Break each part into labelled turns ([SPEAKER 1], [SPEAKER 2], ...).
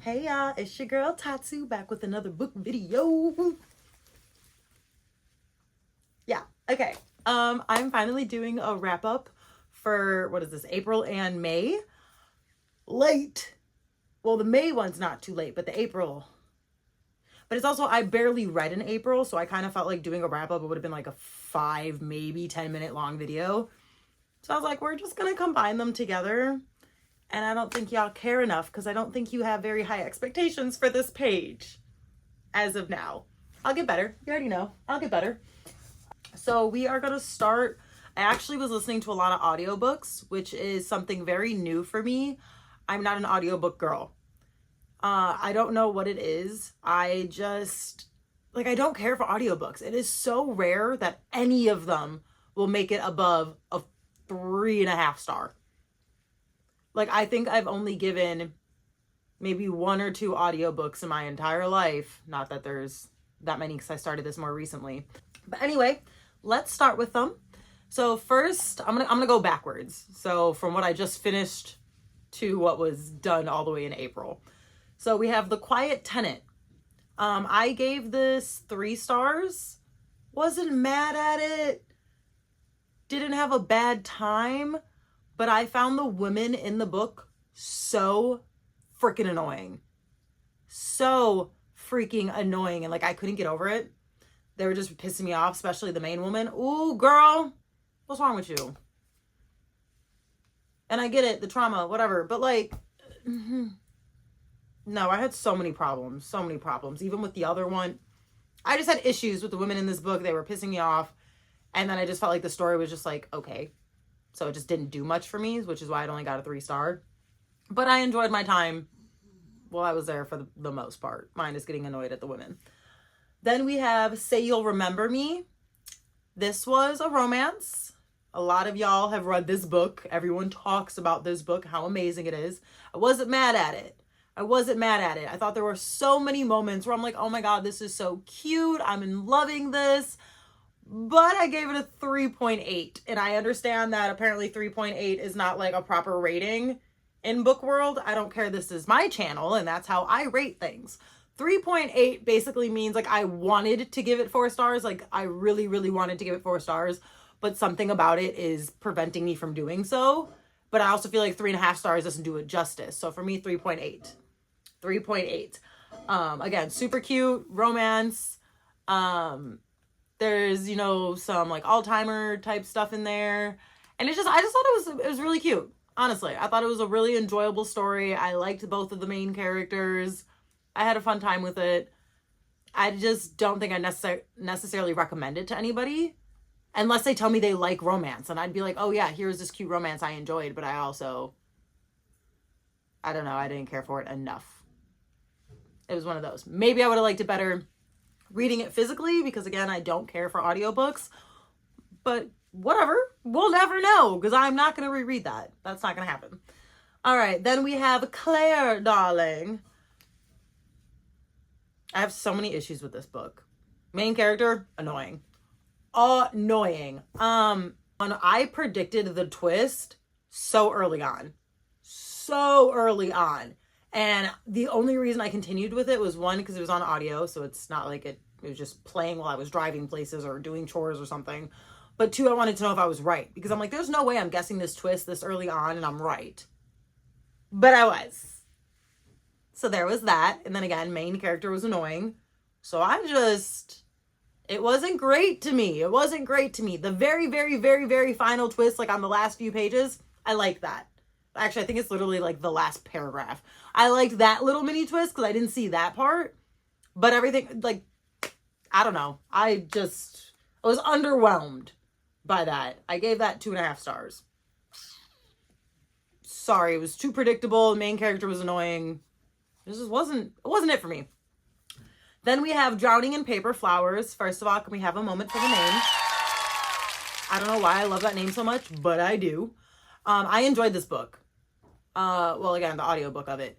[SPEAKER 1] Hey y'all, it's your girl Tatsu back with another book video. Yeah, okay. I'm finally doing a wrap up for what is this, April and May. Late. Well, the May one's not too late, but the April. But it's also, I barely read in April, so I kind of felt like doing a wrap up, it would have been like a 5, maybe 10-minute long video. So I was like, we're just gonna combine them together. And I don't think y'all care enough because I don't think you have very high expectations for this page as of now. I'll get better. You already know. I'll get better. So we are going to start. I actually was listening to a lot of audiobooks, which is something very new for me. I'm not an audiobook girl. I don't know what it is. I just, like, I don't care for audiobooks. It is so rare that any of them will make it above a 3.5 star. Like, I think I've only given maybe 1 or 2 audiobooks in my entire life. Not that there's that many because I started this more recently. But anyway, let's start with them. So first, I'm gonna go backwards. So from what I just finished to what was done all the way in April. So we have The Quiet Tenant. I gave this 3 stars. Wasn't mad at it. Didn't have a bad time. But I found the women in the book so freaking annoying. So freaking annoying. And like, I couldn't get over it. They were just pissing me off, especially the main woman. Ooh, girl, what's wrong with you? And I get it, the trauma, whatever. But like, no, I had so many problems. So many problems. Even with the other one. I just had issues with the women in this book. They were pissing me off. And then I just felt like the story was just like, okay. So it just didn't do much for me, which is why it only got a 3 star. But I enjoyed my time while I was there for the most part. Mine is getting annoyed at the women. Then we have Say You'll Remember Me. This was a romance. A lot of y'all have read this book. Everyone talks about this book, how amazing it is. I wasn't mad at it. I thought there were so many moments where I'm like, oh my God, this is so cute. I'm loving this. But I gave it a 3.8. And I understand that apparently 3.8 is not like a proper rating in book world. I don't care. This is my channel and that's how I rate things. 3.8 basically means like I wanted to give it 4 stars. Like I really, really wanted to give it 4 stars. But something about it is preventing me from doing so. But I also feel like 3.5 stars doesn't do it justice. So for me, 3.8. 3.8. Again, super cute romance. There's, you know, some like Alzheimer type stuff in there. And I just thought it was really cute. Honestly, I thought it was a really enjoyable story. I liked both of the main characters. I had a fun time with it. I just don't think I necessarily recommend it to anybody unless they tell me they like romance. And I'd be like, oh yeah, here's this cute romance I enjoyed. But I don't know. I didn't care for it enough. It was one of those. Maybe I would have liked it better reading it physically because again, I don't care for audiobooks, but whatever, we'll never know because I'm not going to reread that. That's not going to happen. All right. Then we have Claire, Darling. I have so many issues with this book. Main character, annoying. I predicted the twist so early on. And the only reason I continued with it was 1, because it was on audio. So it's not like it was just playing while I was driving places or doing chores or something. But 2, I wanted to know if I was right. Because I'm like, there's no way I'm guessing this twist this early on and I'm right. But I was. So there was that. And then again, main character was annoying. So it wasn't great to me. The very, very, very, very final twist, like on the last few pages, I like that. Actually, I think it's literally like the last paragraph. I liked that little mini twist because I didn't see that part. But everything, like, I don't know. I was underwhelmed by that. I gave that 2.5 stars. Sorry, it was too predictable. The main character was annoying. It wasn't it for me. Then we have Drowning in Paper Flowers. First of all, can we have a moment for the name? I don't know why I love that name so much, but I do. I enjoyed this book. Well, again, the audiobook of it.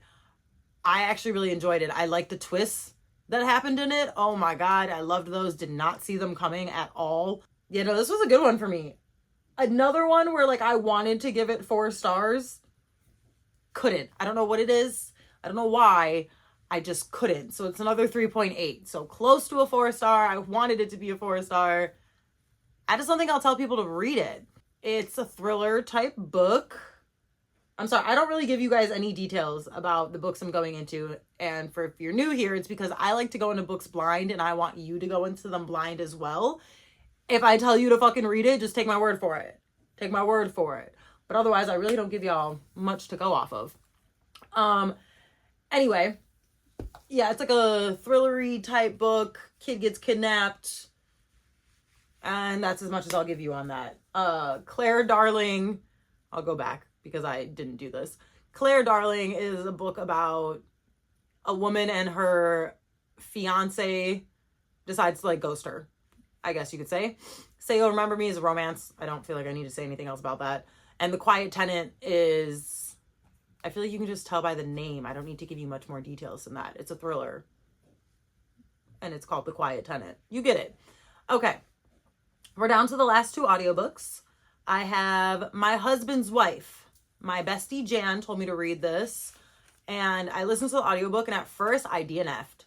[SPEAKER 1] I actually really enjoyed it. I liked the twists that happened in it. Oh my God, I loved those. Did not see them coming at all. You know, this was a good one for me. Another one where like I wanted to give it 4 stars. Couldn't. I don't know what it is. I don't know why. I just couldn't. So it's another 3.8. So close to a 4-star. I wanted it to be a 4-star. I just don't think I'll tell people to read it. It's a thriller type book. I'm sorry, I don't really give you guys any details about the books I'm going into. And if you're new here, it's because I like to go into books blind and I want you to go into them blind as well. If I tell you to fucking read it, just take my word for it. Take my word for it. But otherwise, I really don't give y'all much to go off of. Anyway, yeah, it's like a thrillery type book. Kid gets kidnapped. And that's as much as I'll give you on that. Claire Darling, I'll go back because I didn't do this. Claire Darling is a book about a woman and her fiance decides to like ghost her, I guess you could say. Say You'll Remember Me is a romance. I don't feel like I need to say anything else about that. And The Quiet Tenant is, I feel like you can just tell by the name. I don't need to give you much more details than that. It's a thriller. And it's called The Quiet Tenant. You get it. Okay. We're down to the last 2 audiobooks. I have My Husband's Wife. My bestie Jan told me to read this. And I listened to the audiobook and at first I DNF'd.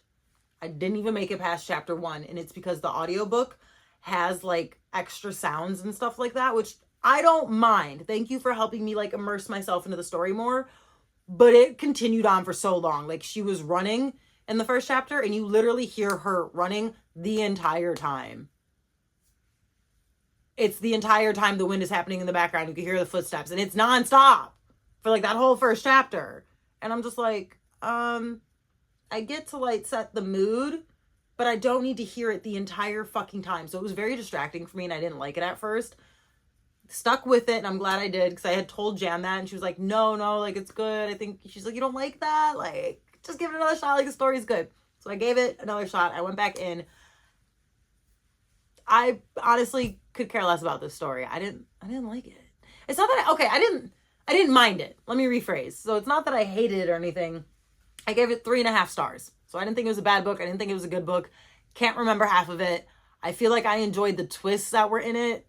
[SPEAKER 1] I didn't even make it past chapter 1. And it's because the audiobook has like extra sounds and stuff like that, which I don't mind. Thank you for helping me like immerse myself into the story more. But it continued on for so long. Like she was running in the first chapter and you literally hear her running the entire time. It's the entire time the wind is happening in the background. You can hear the footsteps and it's nonstop for like that whole first chapter. And I'm just like, I get to like set the mood, but I don't need to hear it the entire fucking time. So it was very distracting for me and I didn't like it at first. Stuck with it and I'm glad I did because I had told Jan that and she was like, no, like it's good. I think she's like, you don't like that? Like, just give it another shot. Like the story's good. So I gave it another shot. I went back in. I honestly could care less about this story. I didn't like it. It's not that I didn't mind it. Let me rephrase. So it's not that I hated it or anything. I gave it 3.5 stars. So I didn't think it was a bad book. I didn't think it was a good book. Can't remember half of it. I feel like I enjoyed the twists that were in it.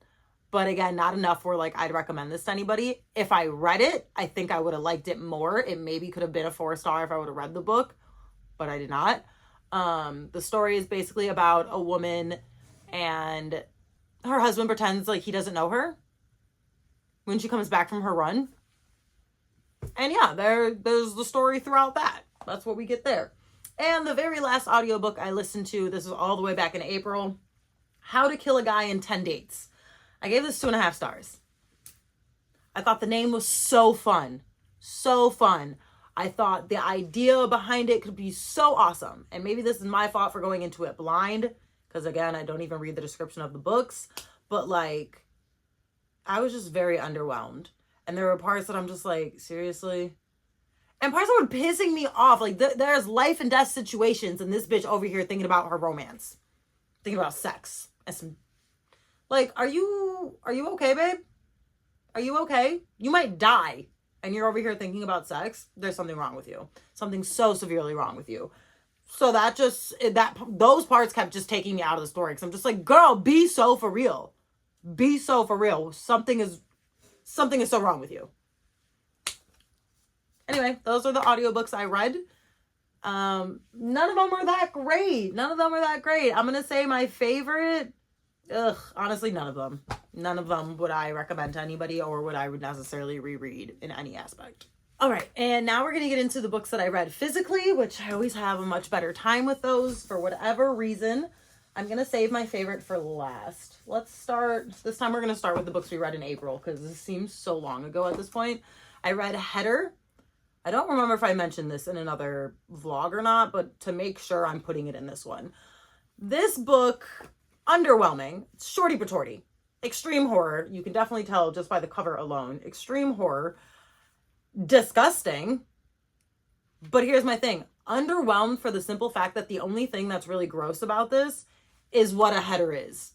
[SPEAKER 1] But again, not enough where like I'd recommend this to anybody. If I read it, I think I would have liked it more. It maybe could have been a 4-star if I would have read the book. But I did not. The story is basically about a woman and her husband pretends like he doesn't know her when she comes back from her run. And yeah, there's the story throughout that. That's what we get there. And the very last audiobook I listened to, this is all the way back in April, How to Kill a Guy in 10 Dates. I gave this 2.5 stars. I thought the name was so fun. So fun. I thought the idea behind it could be so awesome. And maybe this is my fault for going into it blind. Because again, I don't even read the description of the books. But like, I was just very underwhelmed. And there were parts that I'm just like, seriously? And parts that were pissing me off. Like, there's life and death situations. And this bitch over here thinking about her romance. Thinking about sex. And some... Like, are you okay, babe? Are you okay? You might die. And you're over here thinking about sex. There's something wrong with you. Something so severely wrong with you. So those parts kept just taking me out of the story. Because I'm just like, girl, be so for real. Be so for real. Something is so wrong with you. Anyway, those are the audiobooks I read. None of them are that great. I'm going to say my favorite. Honestly, none of them. None of them would I recommend to anybody or would I necessarily reread in any aspect. All right, and now we're going to get into the books that I read physically, which I always have a much better time with those for whatever reason. I'm going to save my favorite for last. Let's start. This time we're going to start with the books we read in April because this seems so long ago at this point. I read Header. I don't remember if I mentioned this in another vlog or not, but to make sure I'm putting it in this one. This book, underwhelming. It's shorty patorty. Extreme horror. You can definitely tell just by the cover alone. Extreme horror. Disgusting. But here's my thing. Underwhelmed for the simple fact that the only thing that's really gross about this is what a header is.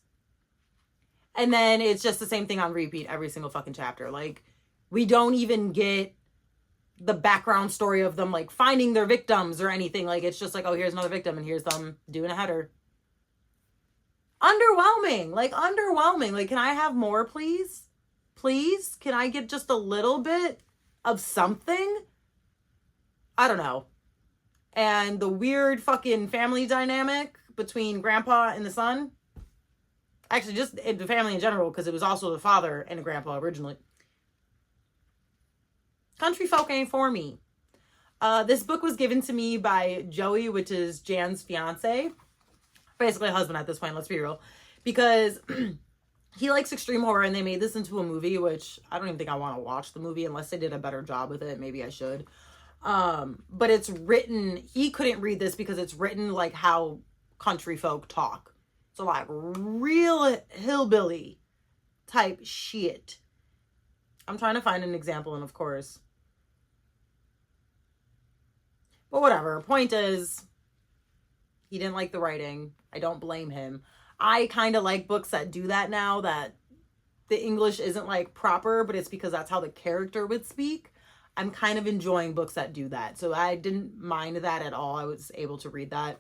[SPEAKER 1] And then it's just the same thing on repeat every single fucking chapter. Like, we don't even get the background story of them, like, finding their victims or anything. Like, it's just like, oh, here's another victim and here's them doing a header. Underwhelming. Like, can I have more, please? Please? Can I get just a little bit of something? I don't know. and the weird fucking family dynamic between grandpa and the son. Actually, just the family in general, because it was also the father and the grandpa originally. Country folk ain't for me. This book was given to me by Joey, which is Jan's fiance. Basically a husband at this point, let's be real. Because he likes extreme horror, and they made this into a movie, which I don't even think I want to watch the movie unless they did a better job with it. Maybe I should. But it's written, he couldn't read this because it's written like how country folk talk. So like real hillbilly type shit. I'm trying to find an example, and of course. But whatever. Point is, he didn't like the writing. I don't blame him. I kind of like books that do that now, that the English isn't like proper, but it's because that's how the character would speak. I'm kind of enjoying books that do that. So I didn't mind that at all. I was able to read that.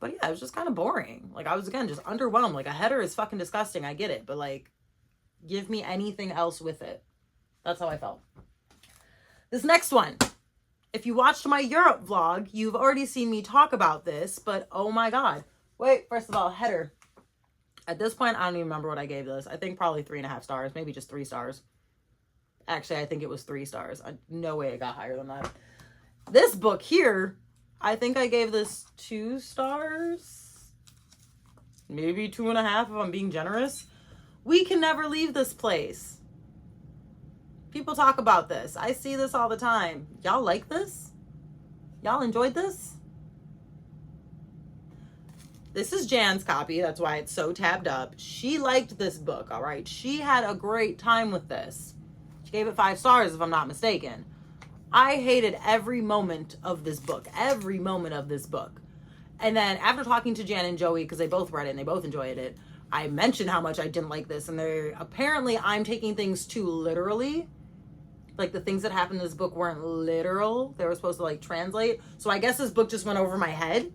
[SPEAKER 1] But yeah, it was just kind of boring. Like, I was, again, just underwhelmed. Like, a header is fucking disgusting. I get it. But, like, give me anything else with it. That's how I felt. This next one. If you watched my Europe vlog, you've already seen me talk about this. But, oh my God. Wait, first of all, header. At this point, I don't even remember what I gave this. I think probably 3.5 stars. Maybe just 3 stars. Actually, I think it was 3 stars. No way it got higher than that. This book here, I think I gave this 2 stars. Maybe 2.5 if I'm being generous. We Can Never Leave This Place. People talk about this. I see this all the time. Y'all like this? Y'all enjoyed this? This is Jan's copy. That's why it's so tabbed up. She liked this book, all right? She had a great time with this. She gave it 5 stars if I'm not mistaken. I hated every moment of this book. Every moment of this book. And then after talking to Jan and Joey, because they both read it and they both enjoyed it, I mentioned how much I didn't like this. And apparently I'm taking things too literally. Like, the things that happened in this book weren't literal. They were supposed to, like, translate. So I guess this book just went over my head.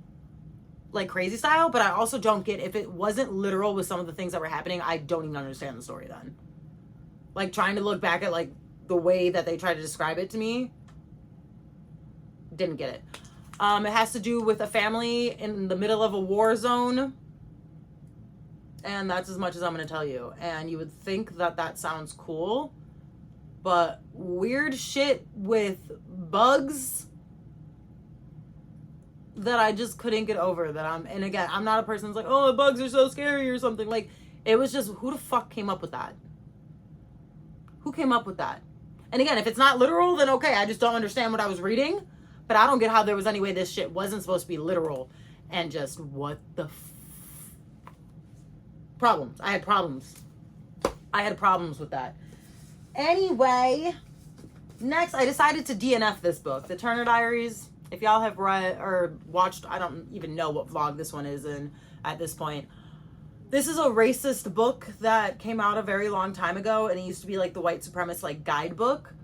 [SPEAKER 1] Like, crazy style. But I also don't get, if it wasn't literal with some of the things that were happening, I don't even understand the story then. Like, trying to look back at, like, the way that they tried to describe it to me. Didn't get it. It has to do with a family in the middle of a war zone. And that's as much as I'm going to tell you. And you would think that that sounds cool. But weird shit with bugs that I just couldn't get over. And again, I'm not a person that's like, oh, bugs are so scary or something. Like, it was just, who the fuck came up with that? Who came up with that? And again, if it's not literal, then okay, I just don't understand what I was reading. But I don't get how there was any way this shit wasn't supposed to be literal. And just, what the problems. I had problems. I had problems with that. Anyway, next I decided to DNF this book, The Turner Diaries. If y'all have read or watched, I don't even know what vlog this one is in at this point. This is a racist book that came out a very long time ago, and it used to be like the white supremacist like guidebook.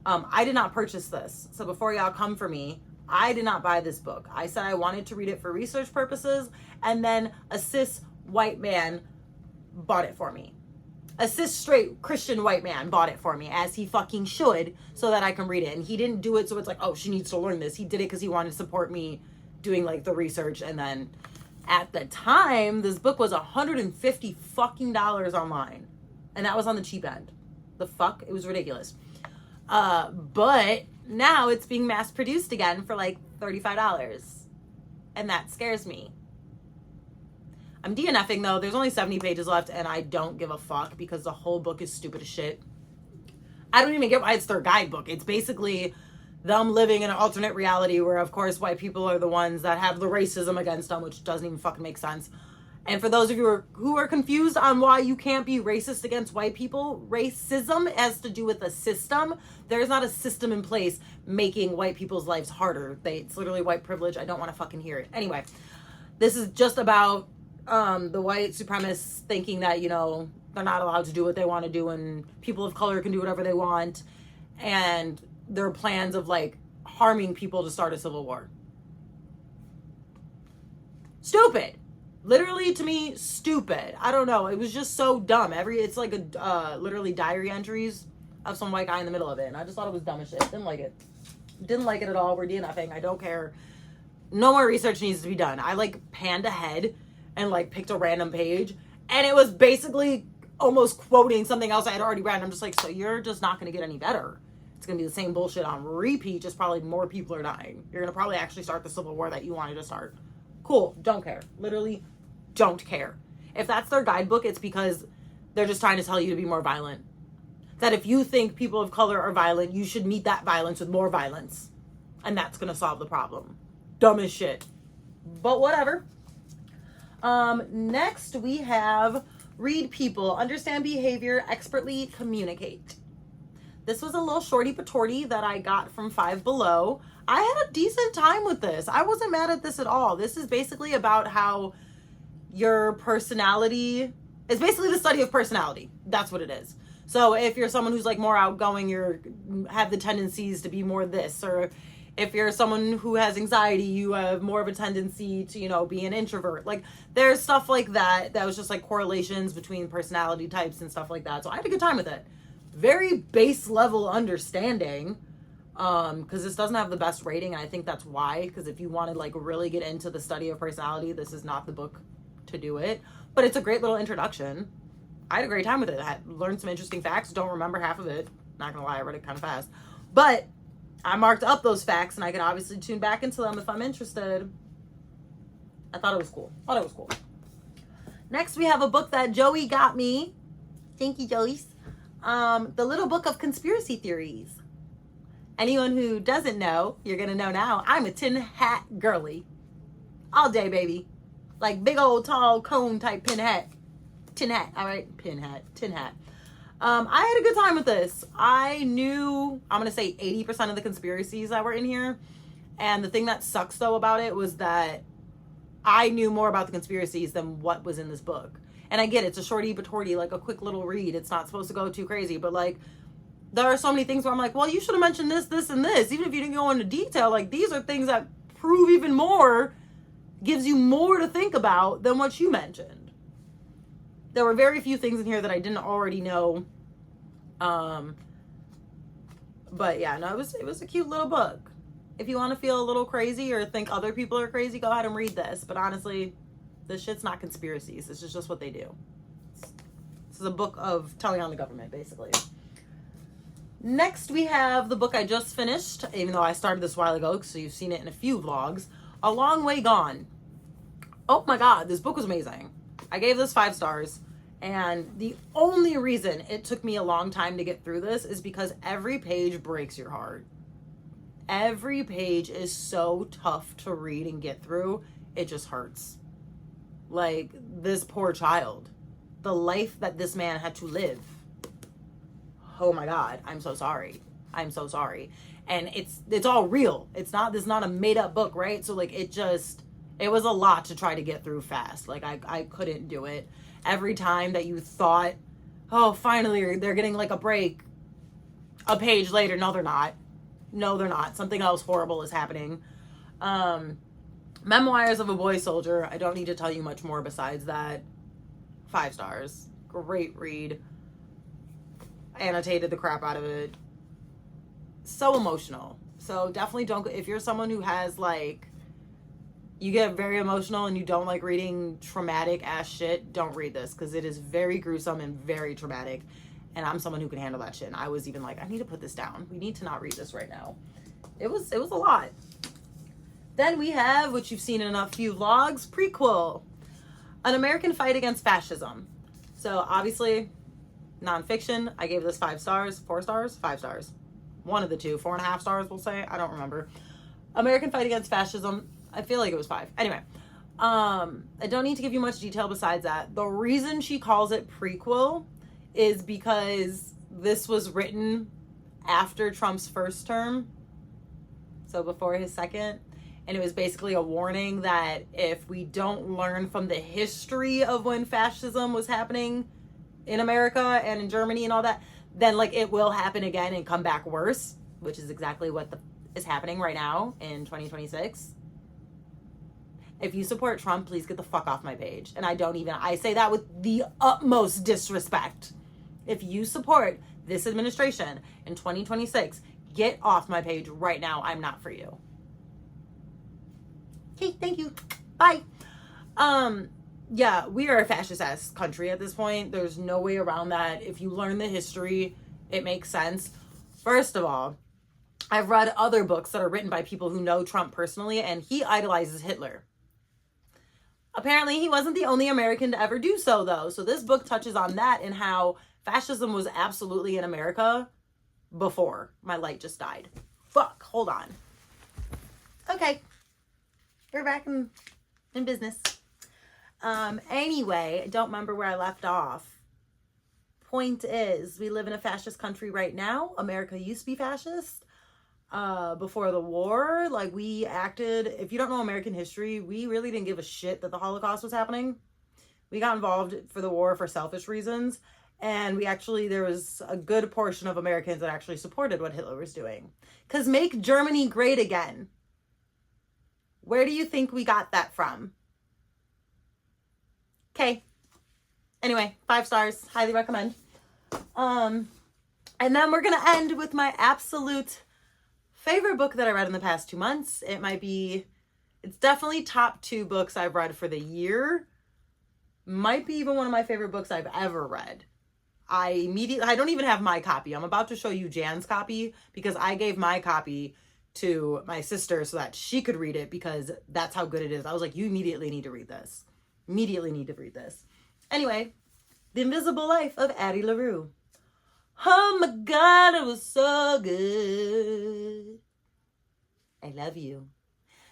[SPEAKER 1] I did not purchase this. So before y'all come for me, I did not buy this book. I said I wanted to read it for research purposes, and then a cis white man bought it for me. A cis straight Christian white man bought it for me, as he fucking should, so that I can read it. And he didn't do it so it's like, oh, she needs to learn this. He did it because he wanted to support me doing like the research. And then at the time, this book was $150 fucking online. And that was on the cheap end. The fuck? It was ridiculous. But now it's being mass produced again for like $35. And that scares me. I'm DNFing though. There's only 70 pages left and I don't give a fuck because the whole book is stupid as shit. I don't even get why it's their guidebook. It's basically them living in an alternate reality where of course white people are the ones that have the racism against them, which doesn't even fucking make sense. And for those of you who are confused on why you can't be racist against white people, racism has to do with a system. There's not a system in place making white people's lives harder. It's literally white privilege. I don't want to fucking hear it. Anyway, this is just about the white supremacists thinking that, you know, they're not allowed to do what they want to do and people of color can do whatever they want. And their plans of like harming people to start a civil war. Stupid. Literally, to me, stupid. I don't know. It was just so dumb. It's like a literally diary entries of some white guy in the middle of it. And I just thought it was dumb as shit. Didn't like it. Didn't like it at all. We're DNFing. I don't care. no more research needs to be done. I like panned ahead and like picked a random page, and it was basically almost quoting something else I had already read. I'm just like, so you're just not going to get any better. It's going to be the same bullshit on repeat, just probably more people are dying. You're going to probably actually start the civil war that you wanted to start. Cool. Don't care. Literally don't care. If that's their guidebook, it's because they're just trying to tell you to be more violent. That if you think people of color are violent, you should meet that violence with more violence. And that's going to solve the problem. Dumb as shit. But whatever. Next we have read people, understand behavior, expertly communicate. This was a little shorty patorty that I got from Five Below. I had a decent time with this. I wasn't mad at this at all. This is basically about how your personality is basically the study of personality. That's what it is. So if you're someone who's like more outgoing, have the tendencies to be more this, or if you're someone who has anxiety, you have more of a tendency to, you know, be an introvert. Like there's stuff like that. That was just like correlations between personality types and stuff like that. So I had a good time with it. Very base level understanding, because this doesn't have the best rating. And I think that's why, because if you want to like really get into the study of personality, this is not the book to do it. But it's a great little introduction. I had a great time with it. I learned some interesting facts. Don't remember half of it. Not gonna lie, I read it kind of fast. But I marked up those facts, and I can obviously tune back into them if I'm interested. I thought it was cool. Next, we have a book that Joey got me. Thank you, Joey. The Little Book of Conspiracy Theories. Anyone who doesn't know, you're going to know now. I'm a tin hat girly. All day, baby. Like big old tall cone type pin hat. Tin hat. All right. Tin hat. I had a good time with this. I knew, I'm going to say 80% of the conspiracies that were in here. And the thing that sucks though about it was that I knew more about the conspiracies than what was in this book. And I get it, it's a shorty but torty, like a quick little read. It's not supposed to go too crazy, but like there are so many things where I'm like, well, you should have mentioned this, this, and this. Even if you didn't go into detail, like these are things that prove even more, gives you more to think about than what you mentioned. There were very few things in here that I didn't already know. But yeah, no, it was a cute little book. If you want to feel a little crazy or think other people are crazy, go ahead and read this. But honestly, this shit's not conspiracies. This is just what they do. This is a book of telling on the government, basically. Next, we have the book I just finished, even though I started this a while ago, so you've seen it in a few vlogs. A Long Way Gone. Oh my God, this book was amazing. I gave this 5 stars. And the only reason it took me a long time to get through this is because every page breaks your heart. Every page is so tough to read and get through. It just hurts. Like this poor child, the life that this man had to live. Oh my God, I'm so sorry. I'm so sorry. And it's all real. This is not a made up book, right? So like it was a lot to try to get through fast. Like I couldn't do it. Every time that you thought, oh, finally they're getting like a break, a page later, no, they're not. No, they're not. Something else horrible is happening. Memoirs of a Boy Soldier. I don't need to tell you much more besides that. 5 stars. Great read. Annotated the crap out of it. So emotional. So definitely don't, if you're someone who has like, you get very emotional and you don't like reading traumatic ass shit, don't read this because it is very gruesome and very traumatic. And I'm someone who can handle that shit. And I was even like, I need to put this down. We need to not read this right now. It was a lot. Then we have, which you've seen in a few vlogs, prequel. An American Fight Against Fascism. So obviously, nonfiction. I gave this 5 stars. 4 stars? 5 stars. One of the two. 4.5 stars, we'll say. I don't remember. American Fight Against Fascism. I feel like it was 5. Anyway. I don't need to give you much detail besides that. The reason she calls it prequel is because this was written after Trump's first term. So before his second. And it was basically a warning that if we don't learn from the history of when fascism was happening in America and in Germany and all that, then like it will happen again and come back worse, which is exactly what is happening right now in 2026. If you support Trump, please get the fuck off my page. And I say that with the utmost disrespect. If you support this administration in 2026, get off my page right now. I'm not for you. Okay, thank you. Bye. Yeah, we are a fascist ass country at this point. There's no way around that. If you learn the history, it makes sense. First of all, I've read other books that are written by people who know Trump personally, and he idolizes Hitler. Apparently, he wasn't the only American to ever do so, though. So this book touches on that and how fascism was absolutely in America before. My light just died. Fuck, hold on. Okay. We're back in business. Anyway, I don't remember where I left off. Point is, we live in a fascist country right now. America used to be fascist. Before the war, like, we acted, if you don't know American history, we really didn't give a shit that the Holocaust was happening. We got involved for the war for selfish reasons, and there was a good portion of Americans that actually supported what Hitler was doing. Because make Germany great again. Where do you think we got that from? Okay. Anyway, 5 stars. Highly recommend. And then we're going to end with my absolute favorite book that I read in the past 2 months. It's definitely top 2 books I've read for the year. Might be even one of my favorite books I've ever read. I don't even have my copy. I'm about to show you Jan's copy because I gave my copy to my sister so that she could read it because that's how good it is. I was like, you immediately need to read this. Immediately need to read this. Anyway, The Invisible Life of Addie LaRue. Oh my God, it was so good. I love you.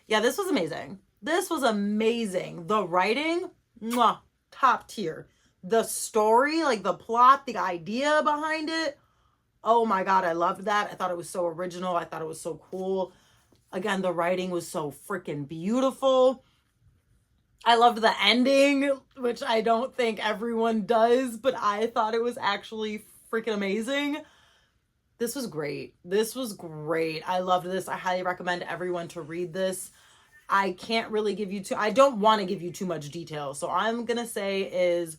[SPEAKER 1] Yeah, this was amazing. This was amazing. The writing, mwah, top tier. The story, like the plot, the idea behind it. Oh my God, I loved that. I thought it was so original. I thought it was so cool. Again, the writing was so freaking beautiful. I loved the ending, which I don't think everyone does, but I thought it was actually freaking amazing. This was great. This was great. I loved this. I highly recommend everyone to read this. I can't really I don't want to give you too much detail. So I'm going to say is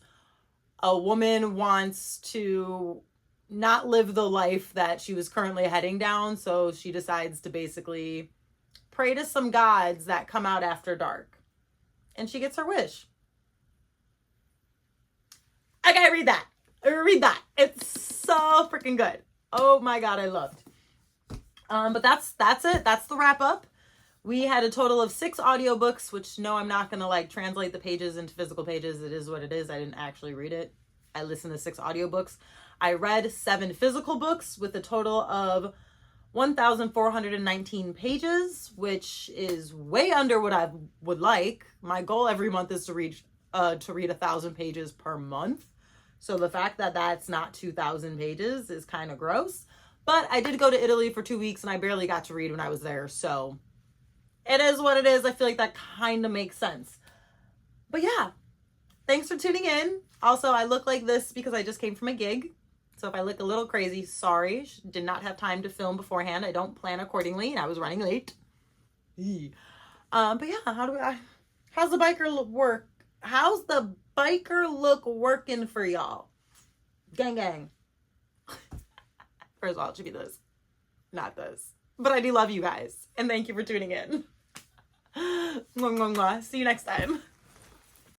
[SPEAKER 1] a woman wants to not live the life that she was currently heading down. So she decides to basically pray to some gods that come out after dark. And she gets her wish. Okay, read that. Read that. It's so freaking good. Oh my God, I loved. But that's it. That's the wrap up. We had a total of 6 audiobooks, which no, I'm not going to like translate the pages into physical pages. It is what it is. I didn't actually read it. I listened to 6 audiobooks. I read 7 physical books with a total of 1,419 pages, which is way under what I would like. My goal every month is to read 1,000 pages per month. So the fact that that's not 2,000 pages is kind of gross. But I did go to Italy for 2 weeks and I barely got to read when I was there. So it is what it is. I feel like that kind of makes sense. But yeah, thanks for tuning in. Also, I look like this because I just came from a gig. So if I look a little crazy, sorry. Did not have time to film beforehand. I don't plan accordingly and I was running late. But yeah, how's the biker look work? How's the biker look working for y'all? Gang, gang. First of all, it should be this, not this. But I do love you guys. And thank you for tuning in. Mwah, mwah, mwah. See you next time.